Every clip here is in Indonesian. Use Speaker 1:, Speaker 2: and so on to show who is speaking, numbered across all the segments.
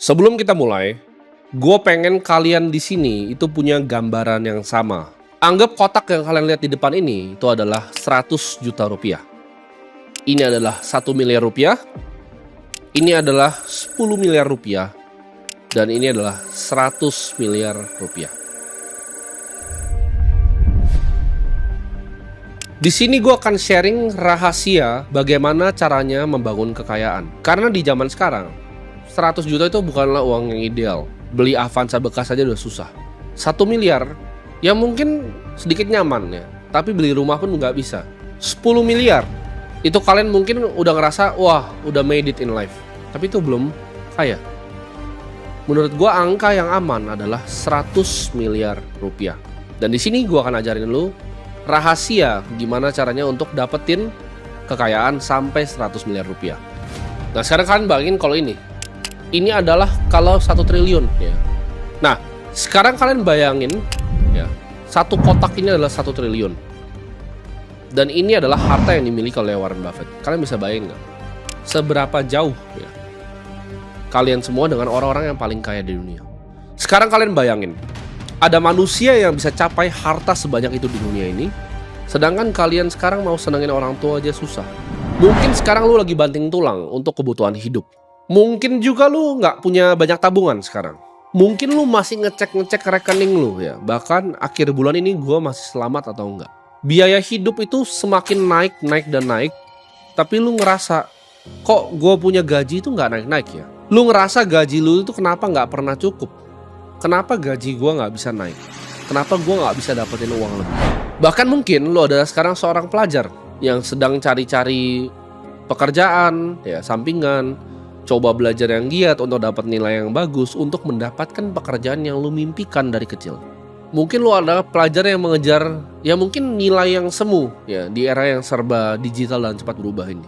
Speaker 1: Sebelum kita mulai, gue pengen kalian di sini itu punya gambaran yang sama. Anggap kotak yang kalian lihat di depan ini itu adalah 100 juta rupiah. Ini adalah 1 miliar rupiah. Ini adalah 10 miliar rupiah. Dan ini adalah 100 miliar rupiah. Di sini gue akan sharing rahasia bagaimana caranya membangun kekayaan. Karena di zaman sekarang 100 juta itu bukanlah uang yang ideal. Beli Avanza bekas aja udah susah. 1 miliar ya mungkin sedikit nyaman ya, tapi beli rumah pun nggak bisa. 10 miliar itu kalian mungkin udah ngerasa wah udah made it in life, tapi itu belum kaya. Menurut gua angka yang aman adalah 100 miliar rupiah. Dan di sini gua akan ajarin lu rahasia gimana caranya untuk dapetin kekayaan sampai 100 miliar rupiah. Nah sekarang kalian bayangin kalau ini adalah kalau 1 triliun ya. Nah sekarang kalian bayangin ya, satu kotak ini adalah 1 triliun. Dan ini adalah harta yang dimiliki oleh Warren Buffett. Kalian bisa bayangin nggak seberapa jauh ya kalian semua dengan orang-orang yang paling kaya di dunia. Sekarang kalian bayangin ada manusia yang bisa capai harta sebanyak itu di dunia ini, sedangkan kalian sekarang mau senengin orang tua aja susah. Mungkin sekarang lu lagi banting tulang untuk kebutuhan hidup. Mungkin juga lu nggak punya banyak tabungan sekarang. Mungkin lu masih ngecek rekening lu ya. Bahkan akhir bulan ini gue masih selamat atau enggak. Biaya hidup itu semakin naik dan naik. Tapi lu ngerasa kok gue punya gaji itu nggak naik ya. Lu ngerasa gaji lu itu kenapa nggak pernah cukup. Kenapa gaji gue nggak bisa naik? Kenapa gue nggak bisa dapetin uang lebih? Bahkan mungkin lu adalah sekarang seorang pelajar yang sedang cari-cari pekerjaan ya sampingan. Coba belajar yang giat untuk dapat nilai yang bagus untuk mendapatkan pekerjaan yang lu mimpikan dari kecil. Mungkin lu adalah pelajar yang mengejar ya mungkin nilai yang semu ya di era yang serba digital dan cepat berubah ini.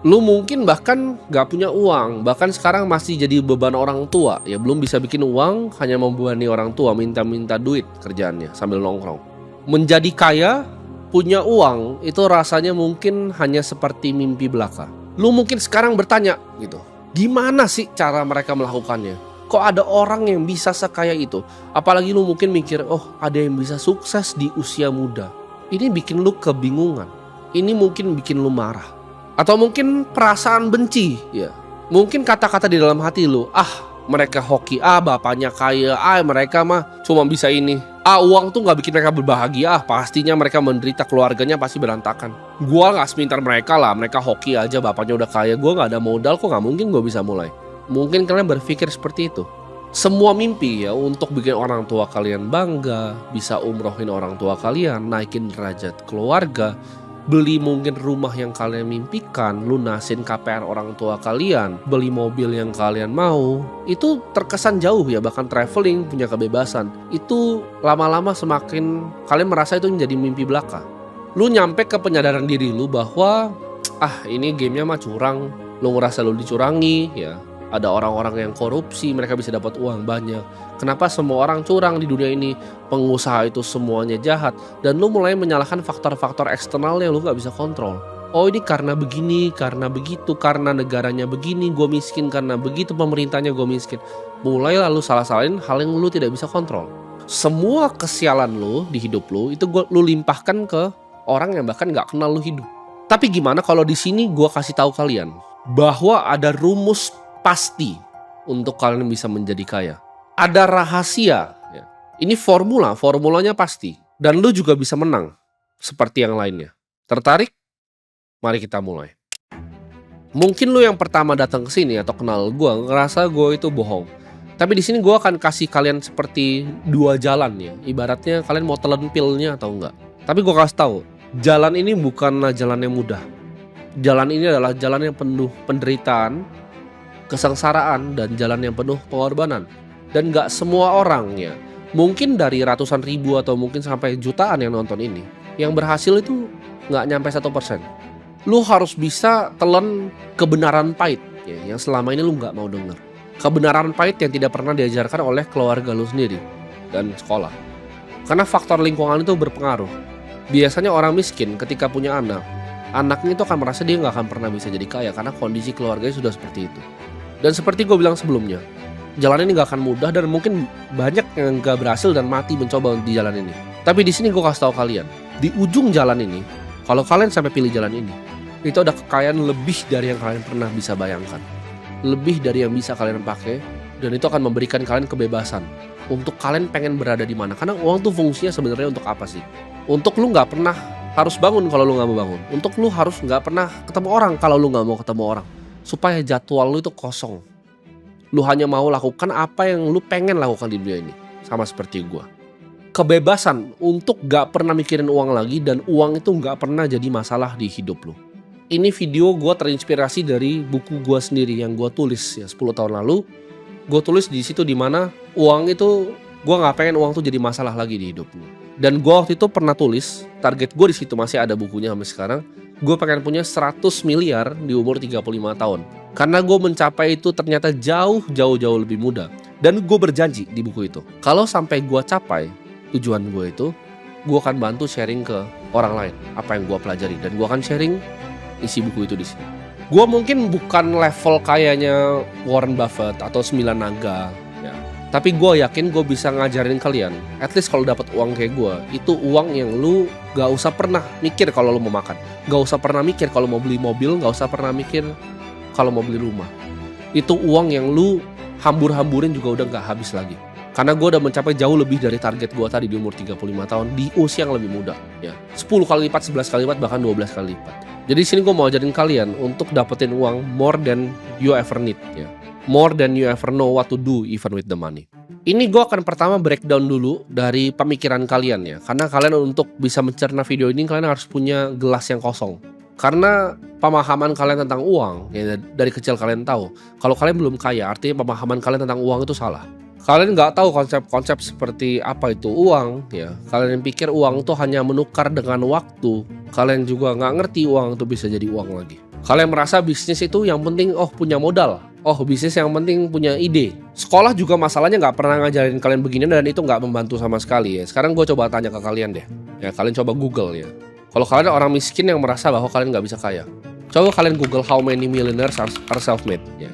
Speaker 1: Lu mungkin bahkan gak punya uang, bahkan sekarang masih jadi beban orang tua ya, belum bisa bikin uang, hanya membebani orang tua, minta-minta duit kerjaannya sambil nongkrong. Menjadi kaya, punya uang itu rasanya mungkin hanya seperti mimpi belaka. Lu mungkin sekarang bertanya gitu, gimana sih cara mereka melakukannya? Kok ada orang yang bisa sekaya itu? Apalagi lu mungkin mikir, oh ada yang bisa sukses di usia muda. Ini bikin lu kebingungan. Ini mungkin bikin lu marah. Atau mungkin perasaan benci ya. Mungkin kata-kata di dalam hati lu, mereka hoki, bapaknya kaya, mereka mah cuma bisa ini. Uang tuh gak bikin mereka berbahagia, pastinya mereka menderita, keluarganya pasti berantakan. Gua gak semintar mereka lah, mereka hoki aja, bapaknya udah kaya, gua gak ada modal, kok gak mungkin gua bisa mulai. Mungkin kalian berpikir seperti itu. Semua mimpi ya untuk bikin orang tua kalian bangga, bisa umrohin orang tua kalian, naikin derajat keluarga, beli mungkin rumah yang kalian mimpikan, lunasin KPR orang tua kalian, beli mobil yang kalian mau, itu terkesan jauh ya, bahkan traveling, punya kebebasan. Itu lama-lama semakin kalian merasa itu menjadi mimpi belaka. Lu nyampe ke penyadaran diri lu bahwa ini gamenya mah curang, lu ngerasa lu dicurangi ya. Ada orang-orang yang korupsi, mereka bisa dapat uang banyak. Kenapa semua orang curang di dunia ini? Pengusaha itu semuanya jahat. Dan lu mulai menyalahkan faktor-faktor eksternal yang lu gak bisa kontrol. Oh ini karena begini, karena begitu, karena negaranya begini, gue miskin, karena begitu pemerintahnya gue miskin. Mulai lalu salah-salahin hal yang lu tidak bisa kontrol. Semua kesialan lu di hidup lu itu lu limpahkan ke orang yang bahkan gak kenal lu hidup. Tapi gimana kalau di sini gue kasih tahu kalian bahwa ada rumus pasti untuk kalian bisa menjadi kaya. Ada rahasia ya. Ini formulanya pasti. Dan lu juga bisa menang seperti yang lainnya. Tertarik? Mari kita mulai. Mungkin lu yang pertama datang ke sini atau kenal gue ngerasa gue itu bohong. Tapi di sini gue akan kasih kalian seperti 2 jalan ya. Ibaratnya kalian mau telan pilnya atau enggak. Tapi gue kasih tahu, jalan ini bukanlah jalan yang mudah. Jalan ini adalah jalan yang penuh penderitaan, kesengsaraan, dan jalan yang penuh pengorbanan. Dan gak semua orang ya, mungkin dari ratusan ribu atau mungkin sampai jutaan yang nonton ini, yang berhasil itu gak nyampe 1%. Lu harus bisa telan kebenaran pahit ya, yang selama ini lu gak mau denger. Kebenaran pahit yang tidak pernah diajarkan oleh keluarga lu sendiri dan sekolah. Karena faktor lingkungan itu berpengaruh. Biasanya orang miskin ketika punya anaknya itu akan merasa dia gak akan pernah bisa jadi kaya karena kondisi keluarganya sudah seperti itu. Dan seperti gue bilang sebelumnya, Jalan ini gak akan mudah dan mungkin banyak yang gak berhasil dan mati mencoba di jalan ini. Tapi di sini gue kasih tahu kalian, di ujung jalan ini, kalau kalian sampai pilih jalan ini, itu ada kekayaan lebih dari yang kalian pernah bisa bayangkan. Lebih dari yang bisa kalian pakai, dan itu akan memberikan kalian kebebasan untuk kalian pengen berada di mana. Karena uang tuh fungsinya sebenarnya untuk apa sih? Untuk lu nggak pernah harus bangun kalau lu nggak mau bangun. Untuk lu harus nggak pernah ketemu orang kalau lu nggak mau ketemu orang. Supaya jadwal lu itu kosong. Lu hanya mau lakukan apa yang lu pengen lakukan di dunia ini. Sama seperti gua. Kebebasan untuk gak pernah mikirin uang lagi dan uang itu gak pernah jadi masalah di hidup lu. Ini video gue terinspirasi dari buku gue sendiri yang gue tulis ya 10 tahun lalu. Gue tulis di situ dimana uang itu, gue gak pengen uang tuh jadi masalah lagi di hidup lu. Dan gue waktu itu pernah tulis, target gue di situ masih ada bukunya sampai sekarang. Gue pengen punya 100 miliar di umur 35 tahun. Karena gue mencapai itu ternyata jauh lebih mudah. Dan gue berjanji di buku itu, kalau sampai gue capai tujuan gue itu, gue akan bantu sharing ke orang lain apa yang gue pelajari, dan gue akan sharing isi buku itu di sini. Gue mungkin bukan level kayaknya Warren Buffett atau 9 naga, ya. Tapi gue yakin gue bisa ngajarin kalian, at least kalau dapat uang kayak gue, itu uang yang lu gak usah pernah mikir kalau lu mau makan, gak usah pernah mikir kalau mau beli mobil, gak usah pernah mikir kalau mau beli rumah. Itu uang yang lu hambur-hamburin juga udah gak habis lagi. Karena gue udah mencapai jauh lebih dari target gue tadi di umur 35 tahun di usia yang lebih muda, ya. 10 kali lipat, 11 kali lipat, bahkan 12 kali lipat. Jadi di sini gue mau ajarin kalian untuk dapetin uang more than you ever need, ya. More than you ever know what to do even with the money. Ini gue akan pertama breakdown dulu dari pemikiran kalian, ya. Karena kalian untuk bisa mencerna video ini, kalian harus punya gelas yang kosong. Karena pemahaman kalian tentang uang, ya, dari kecil kalian tahu, kalau kalian belum kaya, artinya pemahaman kalian tentang uang itu salah. Kalian nggak tahu konsep-konsep seperti apa itu uang, ya. Kalian pikir uang itu hanya menukar dengan waktu. Kalian juga nggak ngerti uang itu bisa jadi uang lagi. Kalian merasa bisnis itu yang penting punya modal. Bisnis yang penting punya ide. Sekolah juga masalahnya nggak pernah ngajarin kalian begini dan itu nggak membantu sama sekali, ya. Sekarang gue coba tanya ke kalian deh. Ya, kalian coba Google, ya. Kalau kalian orang miskin yang merasa bahwa kalian nggak bisa kaya, coba kalian Google how many millionaires are self-made, ya.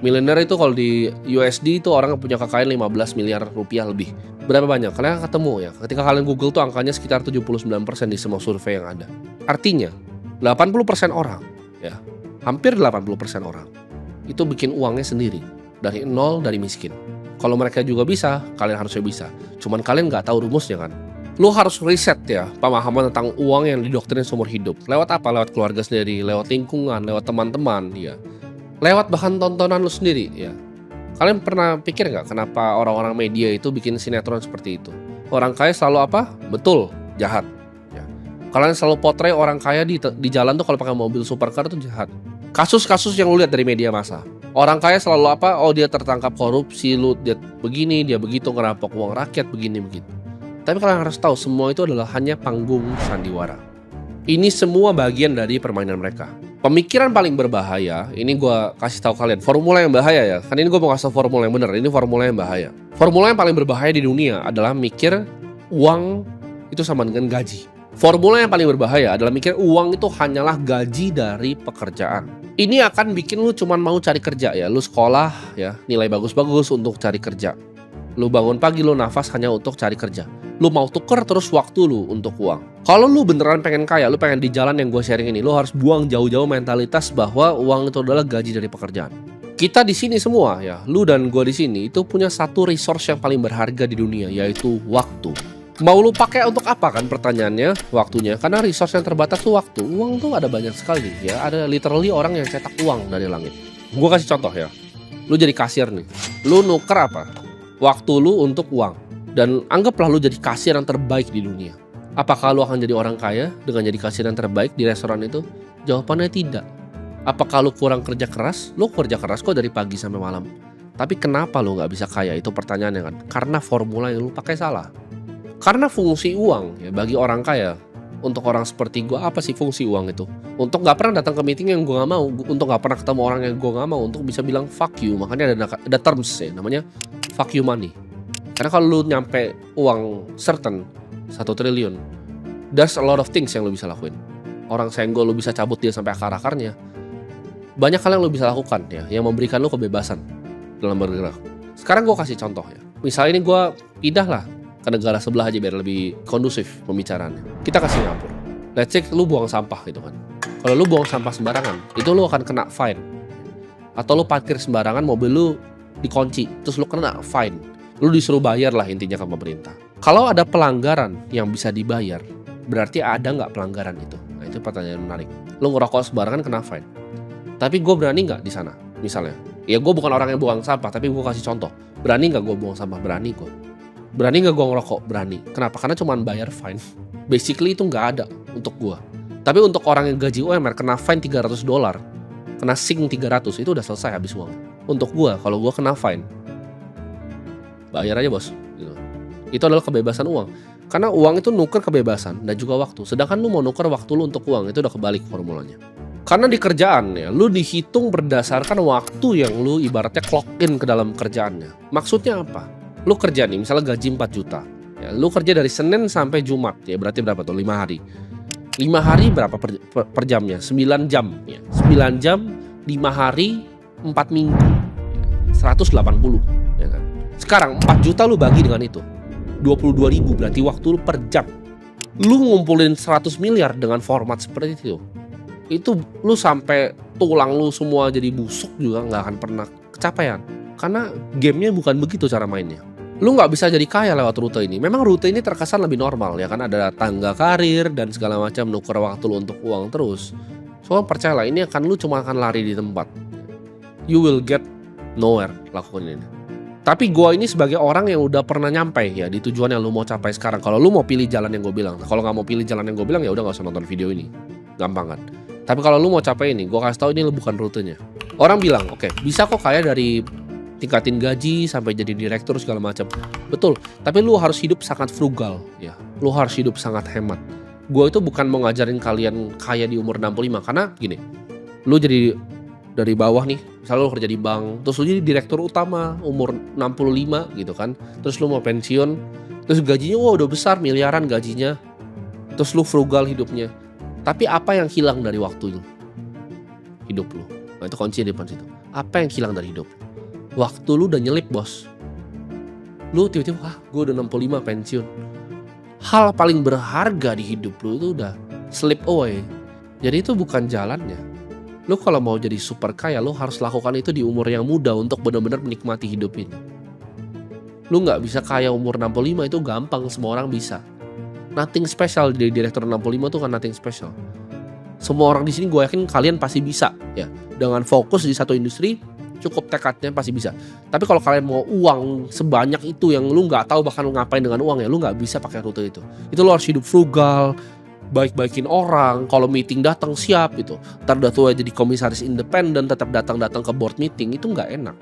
Speaker 1: Miliuner itu kalau di USD itu orang punya kekayaan 15 miliar rupiah lebih. Berapa banyak? Kalian ketemu, ya. Ketika kalian Google tuh angkanya sekitar 79% di semua survei yang ada. Artinya 80% orang, ya, hampir 80% orang itu bikin uangnya sendiri dari nol, dari miskin. Kalau mereka juga bisa, kalian harusnya bisa. Cuman kalian nggak tahu rumusnya kan. Lo harus riset, ya, pemahaman tentang uang yang didoktrin seumur hidup. Lewat apa? Lewat keluarga sendiri, lewat lingkungan, lewat teman-teman, ya. Lewat bahkan tontonan lu sendiri, ya. Kalian pernah pikir nggak kenapa orang-orang media itu bikin sinetron seperti itu? Orang kaya selalu apa? Betul, jahat, ya. Kalian selalu potret orang kaya di jalan tuh kalau pakai mobil supercar tuh jahat. Kasus-kasus yang lu lihat dari media massa, orang kaya selalu apa? Dia tertangkap korupsi, dia begini, dia begitu, ngerampok uang rakyat, begini begitu. Tapi kalian harus tahu semua itu adalah hanya panggung sandiwara. Ini semua bagian dari permainan mereka. Pemikiran paling berbahaya, ini gue kasih tahu kalian, formula yang bahaya, ya. Kan ini gue mau kasih tahu formula yang benar, ini formula yang bahaya. Formula yang paling berbahaya di dunia adalah mikir uang itu sama dengan gaji. Formula yang paling berbahaya adalah mikir uang itu hanyalah gaji dari pekerjaan. Ini akan bikin lu cuman mau cari kerja, ya. Lu sekolah, ya, nilai bagus-bagus untuk cari kerja. Lu bangun pagi, lu nafas hanya untuk cari kerja. Lu mau tuker terus waktu lu untuk uang. Kalau lu beneran pengen kaya, lu pengen di jalan yang gue sharing ini, lu harus buang jauh-jauh mentalitas bahwa uang itu adalah gaji dari pekerjaan. Kita di sini semua, ya, lu dan gue di sini itu punya satu resource yang paling berharga di dunia, yaitu waktu. Mau lu pakai untuk apa kan pertanyaannya? Waktunya. Karena resource yang terbatas tuh waktu. Uang tuh ada banyak sekali, ya. Ada literally orang yang cetak uang dari langit. Gue kasih contoh, ya. Lu jadi kasir nih. Lu nuker apa? Waktu lu untuk uang. Dan anggaplah lu jadi kasir yang terbaik di dunia. Apakah lu akan jadi orang kaya dengan jadi kasir yang terbaik di restoran itu? Jawabannya tidak. Apakah lu kurang kerja keras? Lu kerja keras kok dari pagi sampai malam. Tapi kenapa lu gak bisa kaya? Itu pertanyaannya kan. Karena formula yang lu pakai salah. Karena fungsi uang, ya, bagi orang kaya, untuk orang seperti gue, apa sih fungsi uang itu? Untuk gak pernah datang ke meeting yang gue gak mau. Untuk gak pernah ketemu orang yang gue gak mau. Untuk bisa bilang fuck you. Makanya ada terms, ya, namanya fuck you money. Karena kalau lu nyampe uang certain 1 triliun, there's a lot of things yang lu bisa lakuin. Orang senggol lu bisa cabut dia sampai akar-akarnya. Banyak hal yang lu bisa lakukan, ya, yang memberikan lu kebebasan dalam bergerak. Sekarang gue kasih contoh ya. Misalnya ini gue pindah lah ke negara sebelah aja biar lebih kondusif pembicaraannya. Kita ke Singapura. Let's say lu buang sampah gitu kan. Kalau lu buang sampah sembarangan, itu lu akan kena fine. Atau lu parkir sembarangan, mobil lu dikunci, terus lu kena fine. Lu disuruh bayar lah intinya ke pemerintah. Kalau ada pelanggaran yang bisa dibayar, berarti ada nggak pelanggaran itu? Nah itu pertanyaan menarik. Lu ngerokok sembarangan kena fine. Tapi gue berani nggak di sana? Misalnya, ya gue bukan orang yang buang sampah, tapi gue kasih contoh. Berani nggak gue buang sampah? Berani gue. Berani nggak gue ngerokok? Berani. Kenapa? Karena cuma bayar fine. Basically itu nggak ada untuk gue. Tapi untuk orang yang gaji UMR kena fine $300, kena sing 300, itu udah selesai habis uang. Untuk gue, kalau gue kena fine, bayar aja bos. Gitu. Itu adalah kebebasan uang. Karena uang itu nuker kebebasan dan juga waktu. Sedangkan lu mau nuker waktu lu untuk uang, itu udah kebalik formulanya. Karena di kerjaan ya, lu dihitung berdasarkan waktu yang lu ibaratnya clock in ke dalam kerjaannya. Maksudnya apa? Lu kerja nih, misalnya gaji 4 juta. Ya, lu kerja dari Senin sampai Jumat, ya berarti berapa tuh? 5 hari. 5 hari berapa per jamnya? 9 jam. Ya. 9 jam, 5 hari, 4 minggu. 180. Ya kan? Sekarang 4 juta lu bagi dengan itu. 22.000 berarti waktu lu per jam. Lu ngumpulin 100 miliar dengan format seperti itu lu sampai tulang lu semua jadi busuk juga nggak akan pernah kecapaian. Karena gamenya bukan begitu cara mainnya. Lu nggak bisa jadi kaya lewat rute ini. Memang rute ini terkesan lebih normal ya kan, ada tangga karir dan segala macam, nuker waktu lu untuk uang terus. Soalnya percayalah, ini lu cuma akan lari di tempat. You will get nowhere lakukan ini. Tapi gue ini sebagai orang yang udah pernah nyampe ya di tujuan yang lu mau capai sekarang. Kalau lu mau pilih jalan yang gue bilang, kalau nggak mau pilih jalan yang gue bilang ya udah nggak usah nonton video ini, gampang kan. Tapi kalau lu mau capai ini, gue kasih tahu ini bukan rutenya. Orang bilang, oke, bisa kok kaya dari tingkatin gaji sampai jadi direktur segala macam. Betul, tapi lu harus hidup sangat frugal ya. Lu harus hidup sangat hemat. Gue itu bukan mau ngajarin kalian kaya di umur 65, karena gini, lu jadi dari bawah nih, misalnya lu kerja di bank, terus lu jadi direktur utama umur 65 gitu kan, terus lu mau pensiun, terus gajinya udah besar, miliaran gajinya, terus lu frugal hidupnya, tapi apa yang hilang dari waktu hidup lu? Nah itu kunci di depan situ. Apa yang hilang dari hidup? Waktu lu udah nyelip bos. Lu tiba-tiba, gue udah 65 pensiun. Hal paling berharga di hidup lu itu udah slip away. Jadi itu bukan jalannya. Lu kalau mau jadi super kaya, lu harus lakukan itu di umur yang muda untuk benar-benar menikmati hidup ini. Lu nggak bisa kaya umur 65, itu gampang, semua orang bisa. Nothing special di direktur 65 tuh kan nothing special. Semua orang di sini gue yakin kalian pasti bisa ya. Dengan fokus di satu industri, cukup tekadnya pasti bisa. Tapi kalau kalian mau uang sebanyak itu yang lu nggak tahu bahkan lu ngapain dengan uang ya, lu nggak bisa pakai rute itu. Itu lu harus hidup frugal, baik-baikin orang, kalau meeting datang siap gitu. Ntar udah tua jadi komisaris independen, tetap datang-datang ke board meeting, itu nggak enak.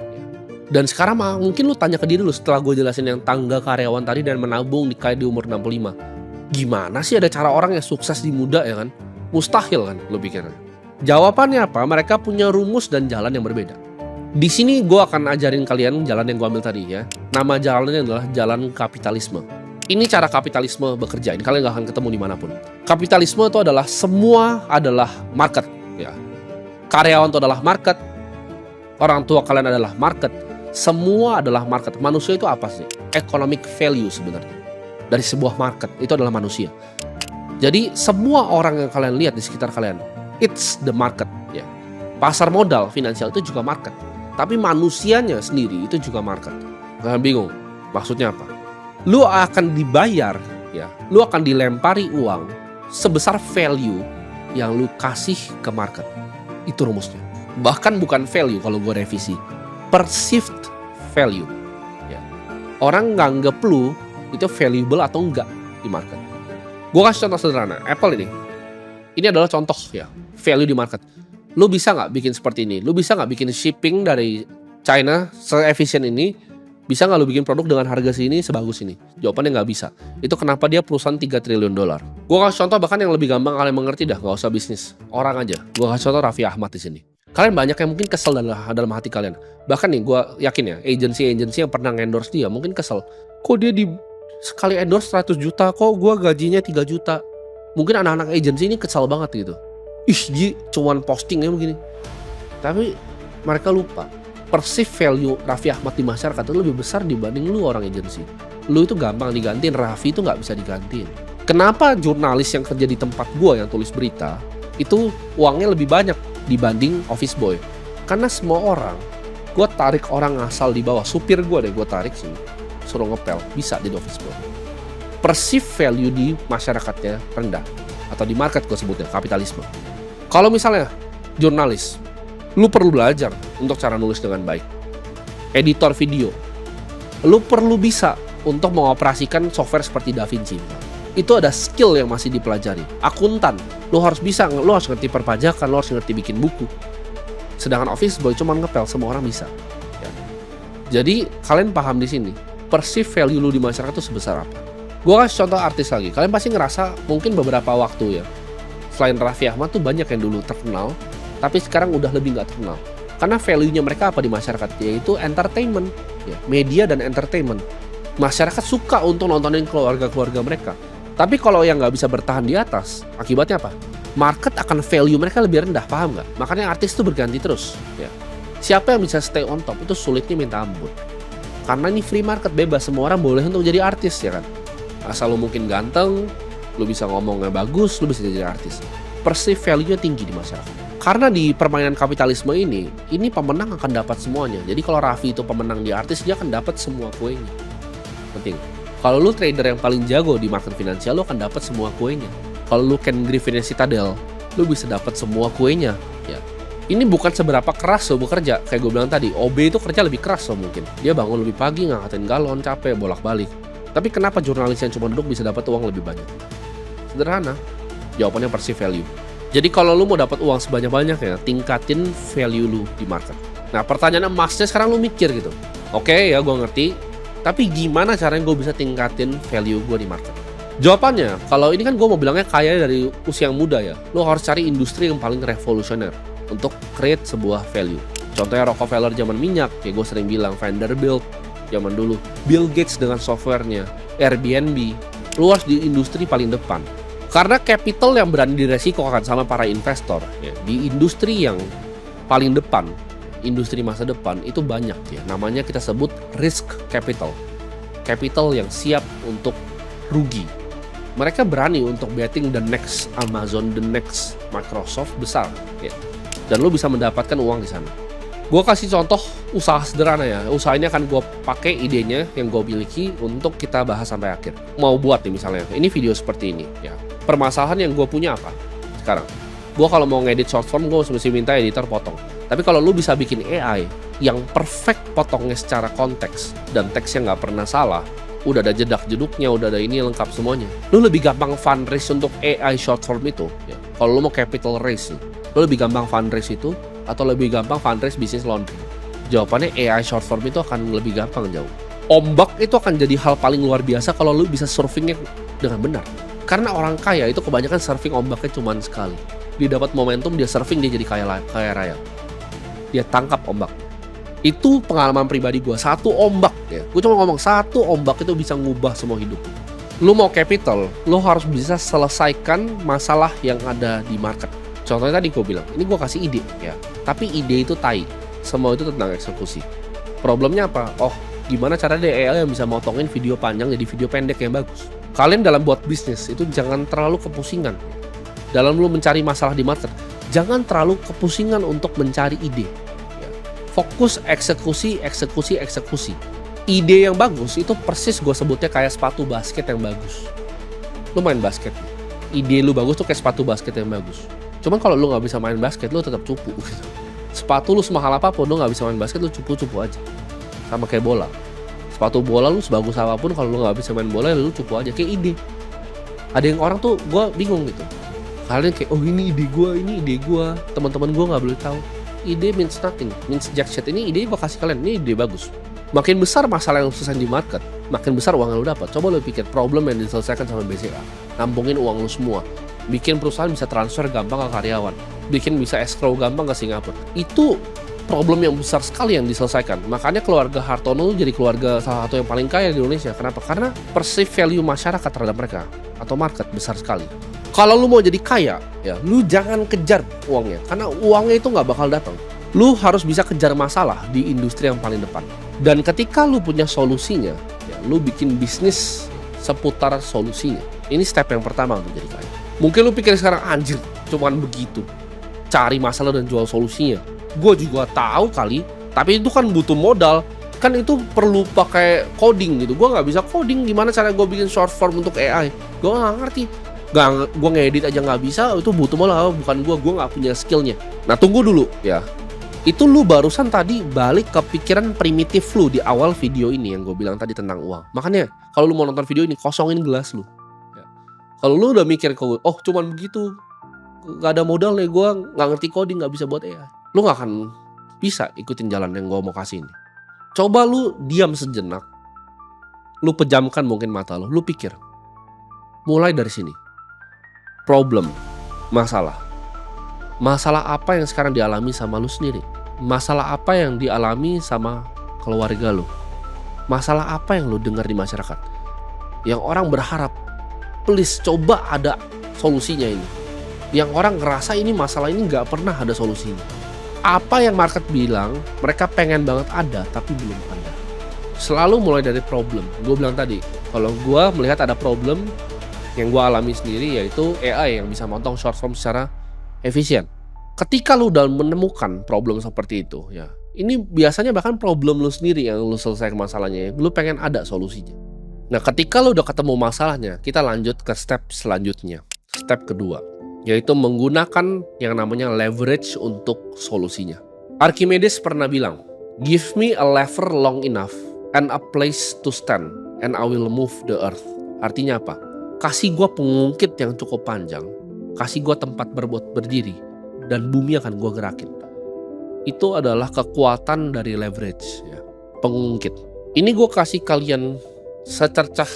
Speaker 1: Dan sekarang mungkin lu tanya ke diri lu setelah gue jelasin yang tangga karyawan tadi dan menabung di umur 65. Gimana sih ada cara orang yang sukses di muda ya kan? Mustahil kan lu pikirnya. Jawabannya apa? Mereka punya rumus dan jalan yang berbeda. Di sini gue akan ajarin kalian jalan yang gue ambil tadi ya. Nama jalannya adalah jalan kapitalisme. Ini cara kapitalisme bekerja. Ini kalian gak akan ketemu dimanapun. Kapitalisme itu adalah semua adalah market. Ya. Karyawan itu adalah market. Orang tua kalian adalah market. Semua adalah market. Manusia itu apa sih? Economic value sebenarnya. Dari sebuah market. Itu adalah manusia. Jadi semua orang yang kalian lihat di sekitar kalian, it's the market. Ya. Pasar modal finansial itu juga market. Tapi manusianya sendiri itu juga market. Kalian bingung? Maksudnya apa? Lu akan dibayar, ya, lu akan dilempari uang sebesar value yang lu kasih ke market. Itu rumusnya. Bahkan bukan value kalau gue revisi, perceived value. Ya. Orang nganggep lu itu valuable atau enggak di market. Gue kasih contoh sederhana, Apple ini. Ini adalah contoh ya, value di market. Lu bisa nggak bikin seperti ini? Lu bisa nggak bikin shipping dari China se-efisien ini? Bisa nggak lu bikin produk dengan harga sini sebagus ini? Jawabannya nggak bisa. Itu kenapa dia perusahaan $3 triliun. Gue kasih contoh bahkan yang lebih gampang kalian mengerti dah, nggak usah bisnis. Orang aja. Gue kasih contoh Raffi Ahmad di sini. Kalian banyak yang mungkin kesel dalam hati kalian. Bahkan nih gue yakin ya, agensi yang pernah endorse dia mungkin kesel. Kok dia sekali endorse 100 juta, kok gue gajinya 3 juta. Mungkin anak-anak agensi ini kesel banget gitu. Ih, dia cuman postingnya begini. Tapi mereka lupa. perceived value Raffi Ahmad di masyarakat itu lebih besar dibanding lu orang agensi. Lu itu gampang digantiin, Raffi itu nggak bisa digantiin. Kenapa jurnalis yang kerja di tempat gua yang tulis berita itu uangnya lebih banyak dibanding office boy? Karena semua orang, gua tarik orang asal di bawah, supir gua deh gua tarik sini, suruh ngepel, bisa jadi office boy. Perceived value di masyarakatnya rendah, atau di market gua sebutnya kapitalisme. Kalau misalnya jurnalis, lu perlu belajar untuk cara nulis dengan baik. Editor video, lu perlu bisa untuk mengoperasikan software seperti DaVinci. Itu ada skill yang masih dipelajari. Akuntan, lu harus bisa, lu harus ngerti perpajakan, lu harus ngerti bikin buku. Sedangkan office boy cuma ngepel, semua orang bisa. Ya. Jadi kalian paham di sini, perceived value lu di masyarakat itu sebesar apa? Gua kasih contoh artis lagi. Kalian pasti ngerasa mungkin beberapa waktu ya, selain Raffi Ahmad tuh banyak yang dulu terkenal, tapi sekarang udah lebih nggak terkenal. Karena value-nya mereka apa di masyarakat? Yaitu entertainment, ya, media dan entertainment. Masyarakat suka untuk nontonin keluarga-keluarga mereka. Tapi kalau yang nggak bisa bertahan di atas, akibatnya apa? Market akan value mereka lebih rendah, paham nggak? Makanya artis itu berganti terus. Ya. Siapa yang bisa stay on top itu sulitnya minta ampun. Karena ini free market, bebas, semua orang boleh untuk jadi artis ya kan. Asal lu mungkin ganteng, lu bisa ngomongnya bagus, lu bisa jadi artis. Perceived value-nya tinggi di masyarakat. Karena di permainan kapitalisme ini pemenang akan dapat semuanya. Jadi kalau Raffi itu pemenang di artis, dia akan dapat semua kuenya. Penting. Kalau lu trader yang paling jago di market finansial, lu akan dapat semua kuenya. Kalau lu Ken Griffin Citadel, lu bisa dapat semua kuenya. Ya. Ini bukan seberapa keras lo bekerja. Kayak gue bilang tadi, OB itu kerja lebih keras lo mungkin. Dia bangun lebih pagi, ngangkatin galon, capek, bolak-balik. Tapi kenapa jurnalis yang cuma duduk bisa dapat uang lebih banyak? Sederhana. Jawabannya perceived value. Jadi kalau lu mau dapat uang sebanyak-banyaknya, tingkatin value lu di market. Nah, pertanyaan emasnya sekarang lu mikir gitu. Oke, ya gue ngerti. Tapi gimana caranya gue bisa tingkatin value gue di market? Jawabannya, kalau ini kan gue mau bilangnya kaya dari usia yang muda ya. Lo harus cari industri yang paling revolusioner untuk create sebuah value. Contohnya Rockefeller zaman minyak, kayak gue sering bilang, Vanderbilt zaman dulu, Bill Gates dengan softwarenya, Airbnb. Lo harus di industri paling depan. Karena capital yang berani diresikokan sama para investor ya, di industri yang paling depan, industri masa depan itu banyak ya. Namanya kita sebut risk capital. Capital yang siap untuk rugi. Mereka berani untuk betting the next Amazon, the next Microsoft besar ya. Dan lo bisa mendapatkan uang di sana. Gue kasih contoh usaha sederhana ya. Usaha ini akan gue pakai idenya yang gue miliki untuk kita bahas sampai akhir. Mau buat nih misalnya, ini video seperti ini ya. Permasalahan yang gue punya apa sekarang? Gue kalau mau ngedit short form, gue mesti minta editor potong. Tapi kalau lu bisa bikin AI yang perfect potongnya secara konteks dan teksnya nggak pernah salah, udah ada jedak-jeduknya, udah ada ini lengkap semuanya, lu lebih gampang fundraise untuk AI short form itu. Ya. Kalau lu mau capital raise, lu lebih gampang fundraise itu atau lebih gampang fundraise bisnis laundry? Jawabannya AI short form itu akan lebih gampang jauh. Ombak itu akan jadi hal paling luar biasa kalau lu bisa surfingnya dengan benar. Karena orang kaya itu kebanyakan surfing ombaknya cuma sekali. Dia dapat momentum, dia surfing, dia jadi kaya raya. Dia tangkap ombak. Itu pengalaman pribadi gue. Satu ombak ya. Gue cuma ngomong satu ombak itu bisa ngubah semua hidup. Lu mau capital, lu harus bisa selesaikan masalah yang ada di market. Contohnya tadi gue bilang, ini gue kasih ide ya. Tapi ide itu tai. Semua itu tentang eksekusi. Problemnya apa? Oh, gimana cara AI yang bisa motongin video panjang jadi video pendek yang bagus? Kalian dalam buat bisnis itu jangan terlalu kepusingan. Dalam lu mencari masalah di market, jangan terlalu kepusingan untuk mencari ide. Fokus eksekusi. Ide yang bagus itu persis gue sebutnya kayak sepatu basket yang bagus. Lu main basket, ide lu bagus tuh kayak sepatu basket yang bagus. Cuman kalau lu nggak bisa main basket, lu tetap cupu. Sepatu lu semahal apapun, lu nggak bisa main basket, lu cupu-cupu aja. Sama kayak bola. Sepatu bola lu sebagus apapun, kalau lu nggak bisa main bola, lu cupu aja. Kayak ide. Ada yang orang tuh gue bingung gitu. Kalian kayak, oh ini ide gue, teman-teman gue nggak boleh tahu. Ide means nothing, means jack shit. Ini ide gue kasih kalian, ini ide bagus. Makin besar masalah yang selesai di market, makin besar uang yang lu dapat. Coba lu pikir problem yang diselesaikan sama BCA, nampungin uang lu semua, bikin perusahaan bisa transfer gampang ke karyawan, bikin bisa escrow gampang ke Singapura. Itu problem yang besar sekali yang diselesaikan. Makanya keluarga Hartono jadi keluarga salah satu yang paling kaya di Indonesia. Kenapa? Karena perceived value masyarakat terhadap mereka atau market besar sekali. Kalau lu mau jadi kaya, ya lu jangan kejar uangnya, karena uangnya itu nggak bakal datang. Lu harus bisa kejar masalah di industri yang paling depan. Dan ketika lu punya solusinya, ya, lu bikin bisnis seputar solusinya. Ini step yang pertama untuk jadi kaya. Mungkin lu pikir sekarang, anjir, cuman begitu, cari masalah dan jual solusinya. Gue juga tahu kali, tapi itu kan butuh modal. Kan itu perlu pakai coding gitu. Gue nggak bisa coding, gimana cara gue bikin short form untuk AI? Gue nggak ngerti. Gue ngedit aja nggak bisa, itu butuh modal. Bukan gue nggak punya skillnya. Nah tunggu dulu ya. Itu lu barusan tadi balik ke pikiran primitif lu di awal video ini yang gue bilang tadi tentang uang. Makanya kalau lu mau nonton video ini, kosongin gelas lu ya. Kalau lu udah mikir, oh cuman begitu, gak ada modal nih, gue gak ngerti coding, gak bisa buat AI, lu gak akan bisa ikutin jalan yang gue mau kasih ini. Coba lu diam sejenak, lu pejamkan mungkin mata lu pikir. Mulai dari sini. Problem, masalah. Masalah apa yang sekarang dialami sama lu sendiri? Masalah apa yang dialami sama keluarga lu? Masalah apa yang lu dengar di masyarakat? Yang orang berharap, please coba ada solusinya ini. Yang orang ngerasa ini masalah ini gak pernah ada solusinya. Apa yang market bilang mereka pengen banget ada tapi belum ada. Selalu mulai dari problem. Gue bilang tadi, kalau gue melihat ada problem yang gue alami sendiri, yaitu AI yang bisa motong short form secara efisien. Ketika lu udah menemukan problem seperti itu ya, ini biasanya bahkan problem lu sendiri yang lu selesaikan masalahnya, lu pengen ada solusinya. Nah ketika lu udah ketemu masalahnya, kita lanjut ke step selanjutnya. Step kedua, yaitu menggunakan yang namanya leverage untuk solusinya. Archimedes pernah bilang, give me a lever long enough and a place to stand and I will move the earth. Artinya apa? Kasih gua pengungkit yang cukup panjang, kasih gue tempat berdiri, dan bumi akan gue gerakin. Itu adalah kekuatan dari leverage ya, pengungkit. Ini gue kasih kalian secercah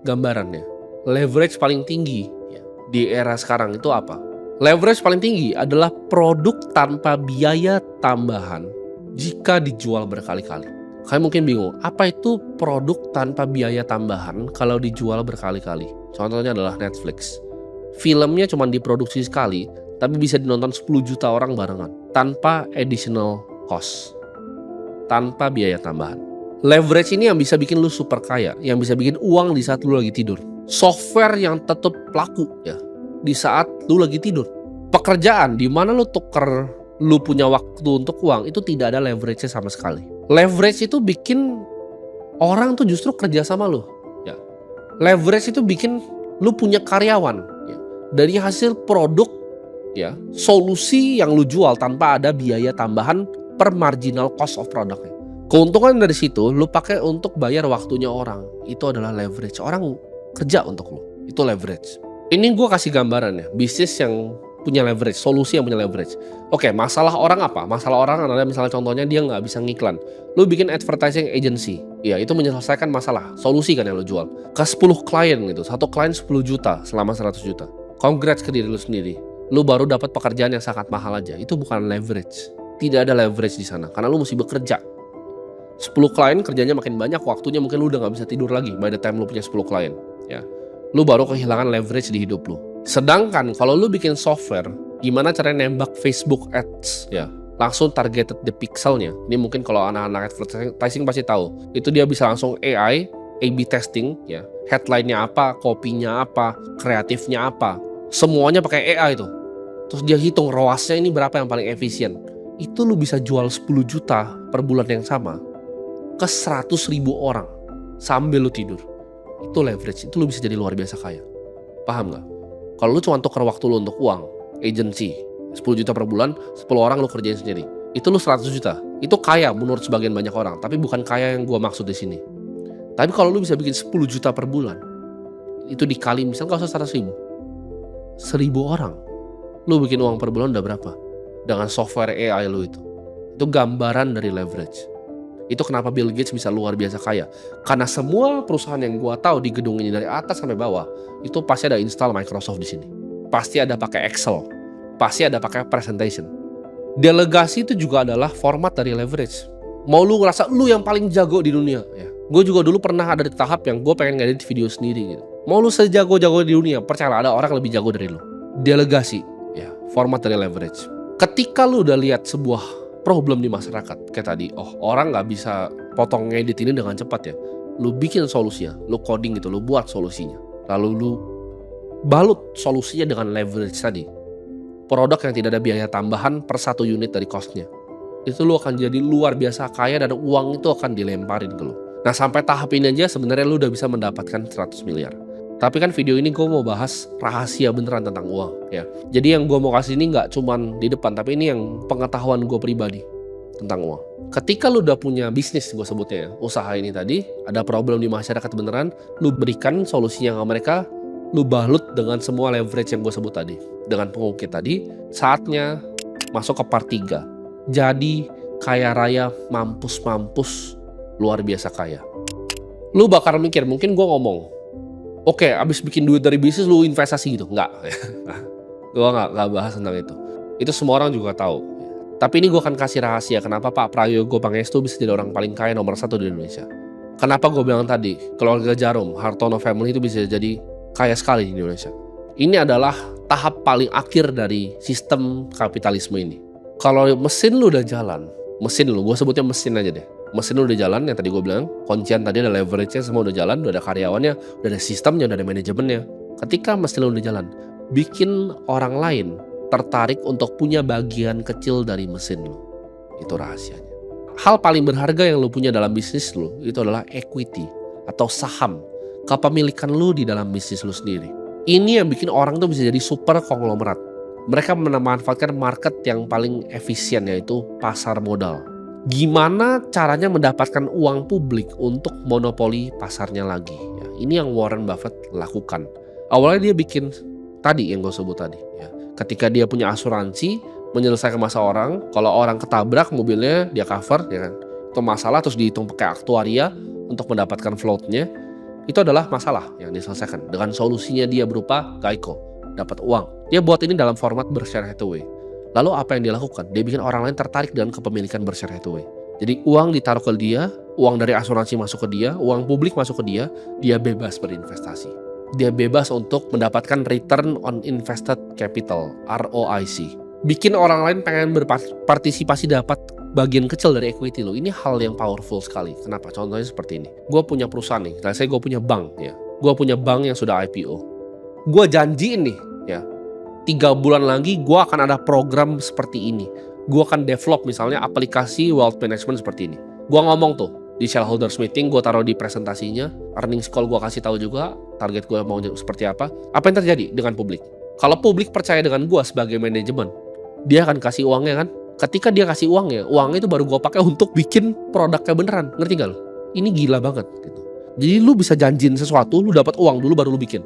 Speaker 1: gambarannya. Leverage paling tinggi ya, di era sekarang itu apa? Leverage paling tinggi adalah produk tanpa biaya tambahan jika dijual berkali-kali. Kalian mungkin bingung, apa itu produk tanpa biaya tambahan kalau dijual berkali-kali? Contohnya adalah Netflix. Filmnya cuma diproduksi sekali, tapi bisa dinonton 10 juta orang barengan tanpa additional cost, tanpa biaya tambahan. Leverage ini yang bisa bikin lu super kaya, yang bisa bikin uang di saat lu lagi tidur. Software yang tetap laku ya di saat lu lagi tidur. Pekerjaan di mana lu tuker, lu punya waktu untuk uang, itu tidak ada leverage-nya sama sekali. Leverage itu bikin orang tuh justru kerja sama lu ya. Leverage itu bikin lu punya karyawan. Dari hasil produk ya, solusi yang lu jual tanpa ada biaya tambahan per marginal cost of produknya. Keuntungan dari situ lu pakai untuk bayar waktunya orang. Itu adalah leverage. Orang kerja untuk lu. Itu leverage. Ini gue kasih gambaran ya, bisnis yang punya leverage, solusi yang punya leverage. Oke, masalah orang apa? Masalah orang adalah misalnya contohnya dia nggak bisa ngiklan. Lu bikin advertising agency. Ya, itu menyelesaikan masalah. Solusi kan yang lu jual. Ke 10 klien gitu. Satu klien 10 juta selama 100 juta. Congrats ke diri lu sendiri. Lu baru dapat pekerjaan yang sangat mahal aja. Itu bukan leverage. Tidak ada leverage di sana karena lu mesti bekerja. 10 klien kerjanya makin banyak, waktunya mungkin lu udah gak bisa tidur lagi by the time lu punya 10 klien ya. Lu baru kehilangan leverage di hidup lu. Sedangkan kalau lu bikin software, gimana caranya nembak Facebook Ads ya, langsung targeted the pixelnya. Ini mungkin kalau anak-anak advertising pasti tahu. Itu dia bisa langsung AI, A/B testing ya. Headline-nya apa, kopinya apa, kreatifnya apa. Semuanya pakai AI itu. Terus dia hitung ROAS-nya ini berapa yang paling efisien. Itu lu bisa jual 10 juta per bulan yang sama ke 100.000 orang sambil lu tidur. Itu leverage. Itu lu bisa jadi luar biasa kaya. Paham gak? Kalau lu cuma tuker waktu lu untuk uang, agency 10 juta per bulan, 10 orang lu kerjain sendiri, itu lu 100 juta. Itu kaya menurut sebagian banyak orang, tapi bukan kaya yang gua maksud di sini. Tapi kalau lu bisa bikin 10 juta per bulan, itu dikali misalnya gak usah 100.000 orang, lu bikin uang per bulan udah berapa? Dengan software AI lu itu. Itu gambaran dari leverage. Itu kenapa Bill Gates bisa luar biasa kaya. Karena semua perusahaan yang gua tahu di gedung ini dari atas sampai bawah, itu pasti ada install Microsoft di sini. Pasti ada pakai Excel. Pasti ada pakai presentation. Delegasi itu juga adalah format dari leverage. Mau lu ngerasa lu yang paling jago di dunia ya. Gue juga dulu pernah ada di tahap yang gue pengen ngedit video sendiri gitu. Mau lu sejago-jago di dunia, percayalah ada orang lebih jago dari lu. Delegasi ya, format dari leverage. Ketika lu udah lihat sebuah problem di masyarakat. Kayak tadi, orang nggak bisa potong ngedit ini dengan cepat ya. Lu bikin solusinya, lu coding gitu, lu buat solusinya. Lalu lu balut solusinya dengan leverage tadi. Produk yang tidak ada biaya tambahan per 1 unit dari cost-nya. Itu lu akan jadi luar biasa kaya dan uang itu akan dilemparin ke lu. Nah sampai tahap ini aja sebenarnya lu udah bisa mendapatkan 100 miliar. Tapi kan video ini gue mau bahas rahasia beneran tentang uang ya. Jadi yang gue mau kasih ini nggak cuman di depan, tapi ini yang pengetahuan gue pribadi tentang uang. Ketika lu udah punya bisnis, gue sebutnya ya, usaha ini tadi, ada problem di masyarakat beneran, lu berikan solusinya ke mereka, lu balut dengan semua leverage yang gue sebut tadi. Dengan pengukit tadi, saatnya masuk ke part 3. Jadi kaya raya mampus luar biasa kaya. Lu bakal mikir, mungkin gue ngomong, oke, abis bikin duit dari bisnis lu investasi gitu. Enggak. Gue gak bahas tentang itu. Itu semua orang juga tahu. Tapi ini gue akan kasih rahasia kenapa Pak Prayogo Pangestu bisa jadi orang paling kaya nomor 1 di Indonesia. Kenapa gue bilang tadi, keluarga Jarum, Hartono family itu bisa jadi kaya sekali di Indonesia. Ini adalah tahap paling akhir dari sistem kapitalisme ini. Kalau mesin lu udah jalan, gue sebutnya mesin aja deh. Mesin lu udah jalan, yang tadi gue bilang, kuncian tadi ada leverage-nya, semua udah jalan, udah ada karyawannya, udah ada sistemnya, udah ada manajemennya. Ketika mesin lu udah jalan, bikin orang lain tertarik untuk punya bagian kecil dari mesin lu. Itu rahasianya. Hal paling berharga yang lu punya dalam bisnis lu, itu adalah equity atau saham, kepemilikan lu di dalam bisnis lu sendiri. Ini yang bikin orang tuh bisa jadi super konglomerat. Mereka memanfaatkan market yang paling efisien, yaitu pasar modal. Gimana caranya mendapatkan uang publik untuk monopoli pasarnya lagi? Ya, ini yang Warren Buffett lakukan. Awalnya dia bikin tadi yang gue sebut tadi. Ya. Ketika dia punya asuransi, menyelesaikan masalah orang, kalau orang ketabrak mobilnya dia cover, ya kan? Itu masalah, terus dihitung pakai aktuaria untuk mendapatkan floatnya. Itu adalah masalah yang diselesaikan dengan solusinya dia berupa Geico, dapat uang. Dia buat ini dalam format Berkshire Hathaway. Lalu apa yang dia lakukan? Dia bikin orang lain tertarik dengan kepemilikan Berkshire Hathaway. Jadi uang ditaruh ke dia, uang dari asuransi masuk ke dia, uang publik masuk ke dia bebas berinvestasi. Dia bebas untuk mendapatkan return on invested capital, ROIC. Bikin orang lain pengen berpartisipasi dapat bagian kecil dari equity lo. Ini hal yang powerful sekali. Kenapa? Contohnya seperti ini. Gue punya perusahaan nih, saya gue punya bank ya. Gue punya bank yang sudah IPO. Gue janjiin nih ya, 3 bulan lagi gue akan ada program seperti ini. Gue akan develop misalnya aplikasi wealth management seperti ini. Gue ngomong tuh di shareholders meeting, gue taruh di presentasinya, earnings call gue kasih tahu juga target gue mau seperti apa. Apa yang terjadi dengan publik? Kalau publik percaya dengan gue sebagai manajemen, dia akan kasih uangnya kan. Ketika dia kasih uangnya itu baru gue pakai untuk bikin produknya beneran. Ngerti gak lo? Ini gila banget gitu. Jadi lu bisa janjiin sesuatu, lu dapat uang dulu baru lu bikin.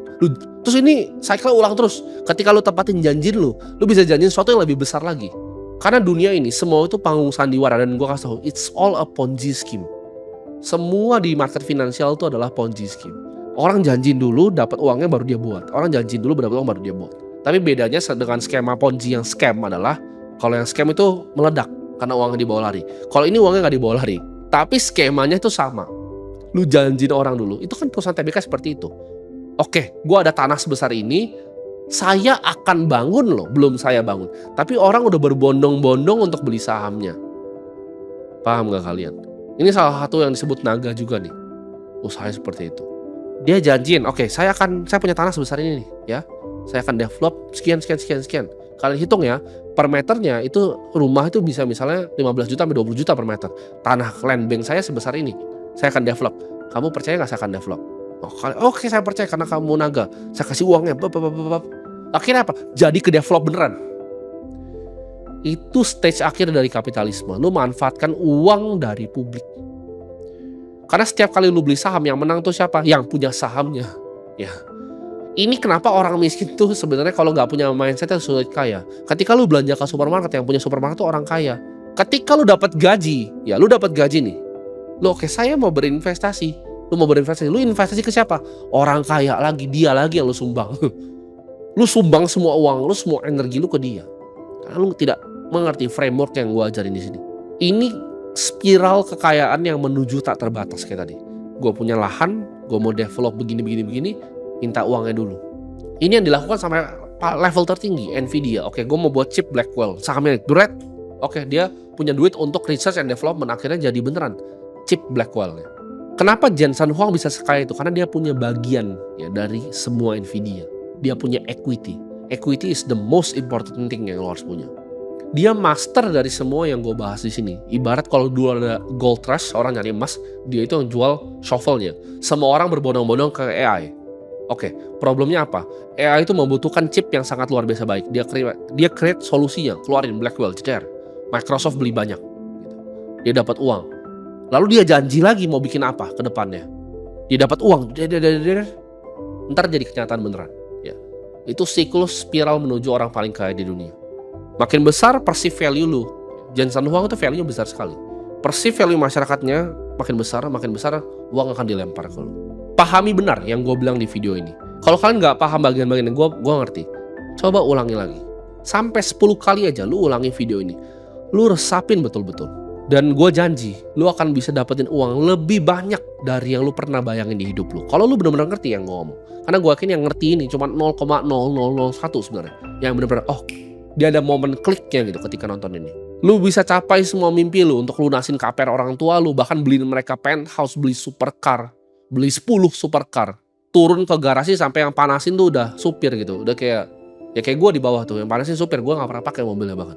Speaker 1: Terus ini cycle ulang terus. Ketika lu tepatin janjiin lu bisa janjiin sesuatu yang lebih besar lagi. Karena dunia ini semua itu panggung sandiwara, dan gue kasih tau, it's all a Ponzi scheme. Semua di market finansial itu adalah Ponzi scheme. Orang janjiin dulu dapat uangnya baru dia buat. Orang janjiin dulu dapat uang baru dia buat. Tapi bedanya dengan skema Ponzi yang scam adalah, kalau yang scam itu meledak karena uangnya dibawa lari. Kalau ini uangnya nggak dibawa lari, tapi skemanya itu sama. Lu janjiin orang dulu. Itu kan perusahaan TBK seperti itu. Oke, gue ada tanah sebesar ini, saya akan bangun loh. Belum saya bangun, tapi orang udah berbondong-bondong untuk beli sahamnya. Paham gak kalian? Ini salah satu yang disebut naga juga nih. Usahanya seperti itu. Dia janjiin, oke, saya punya tanah sebesar ini nih, ya. Saya akan develop sekian. Kalian hitung ya, per meternya itu rumah itu bisa misalnya 15 juta sampai 20 juta per meter. Tanah land bank saya sebesar ini. Saya akan develop. Kamu percaya gak saya akan develop? Oke, saya percaya karena kamu naga. Saya kasih uangnya. Akhirnya apa? Jadi ke develop beneran. Itu stage akhir dari kapitalisme. Lu manfaatkan uang dari publik. Karena setiap kali lu beli saham, yang menang tuh siapa? Yang punya sahamnya. Ya. Ini kenapa orang miskin tuh sebenarnya kalau nggak punya mindset yang sulit kaya. Ketika lu belanja ke supermarket, yang punya supermarket tuh orang kaya. Ketika lu dapat gaji, ya lu dapat gaji nih. Lu oke, saya mau berinvestasi. Lu mau berinvestasi, lu investasi ke siapa? Orang kaya lagi, dia lagi yang lu sumbang. Lu sumbang semua uang, lu semua energi lu ke dia. Karena lu tidak mengerti framework yang gue ajarin di sini. Ini spiral kekayaan yang menuju tak terbatas kayak tadi. Gue punya lahan, gue mau develop begini, minta uangnya dulu. Ini yang dilakukan sampai level tertinggi, Nvidia. Oke, gue mau buat chip Blackwell, sahamnya duret. Oke, dia punya duit untuk research and development, akhirnya jadi beneran chip Blackwell-nya. Kenapa Jensen Huang bisa sekaya itu? Karena dia punya bagian ya dari semua Nvidia. Dia punya equity. Equity is the most important thing yang lo harus punya. Dia master dari semua yang gue bahas di sini. Ibarat kalau dulu ada gold rush, orang nyari emas, dia itu yang jual shovelnya. Semua orang berbondong-bondong ke AI. Oke, problemnya apa? AI itu membutuhkan chip yang sangat luar biasa baik. Dia create solusinya, keluarin Blackwell, jeder. Microsoft beli banyak. Dia dapat uang. Lalu dia janji lagi mau bikin apa ke depannya. Dia dapat uang, ntar jadi kenyataan beneran. Ya. Itu siklus spiral menuju orang paling kaya di dunia. Makin besar perceive value lu. Jensen Huang itu value-nya besar sekali. Perceive value masyarakatnya makin besar, uang akan dilempar ke lu. Pahami benar yang gue bilang di video ini. Kalau kalian nggak paham bagian-bagian yang gue ngerti, coba ulangi lagi. Sampai 10 kali aja lu ulangi video ini. Lu resapin betul-betul. Dan gue janji, lu akan bisa dapetin uang lebih banyak dari yang lu pernah bayangin di hidup lu. Kalau lu benar-benar ngerti yang gue ngomong. Karena gue yakin yang ngerti ini cuma 0,0001 sebenarnya. Yang benar-benar, dia ada momen kliknya gitu ketika nonton ini. Lu bisa capai semua mimpi lu untuk lunasin KPR orang tua lu, bahkan beliin mereka penthouse, beli supercar, beli 10 supercar, turun ke garasi sampai yang panasin tuh udah supir gitu, udah kayak gue di bawah tuh, yang panasin supir, gue nggak pernah pakai mobilnya bahkan.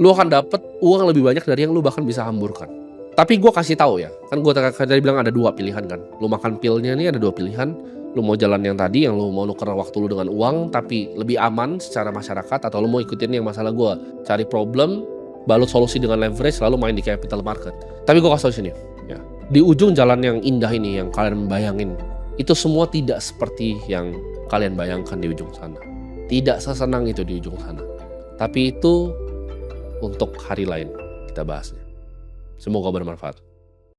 Speaker 1: Lu akan dapet uang lebih banyak dari yang lu bahkan bisa hamburkan. Tapi gue kasih tahu ya, kan gue tadi bilang ada 2 pilihan kan. Lu makan pilnya nih ada 2 pilihan. Lu mau jalan yang tadi, yang lu mau nuker waktu lu dengan uang tapi lebih aman secara masyarakat, atau lu mau ikutin yang masalah gue, cari problem, balut solusi dengan leverage, lalu main di capital market. Tapi gue kasih tau sini, ya. Di ujung jalan yang indah ini yang kalian bayangin, itu semua tidak seperti yang kalian bayangkan di ujung sana. Tidak sesenang itu di ujung sana. Tapi itu untuk hari lain kita bahasnya. Semoga bermanfaat.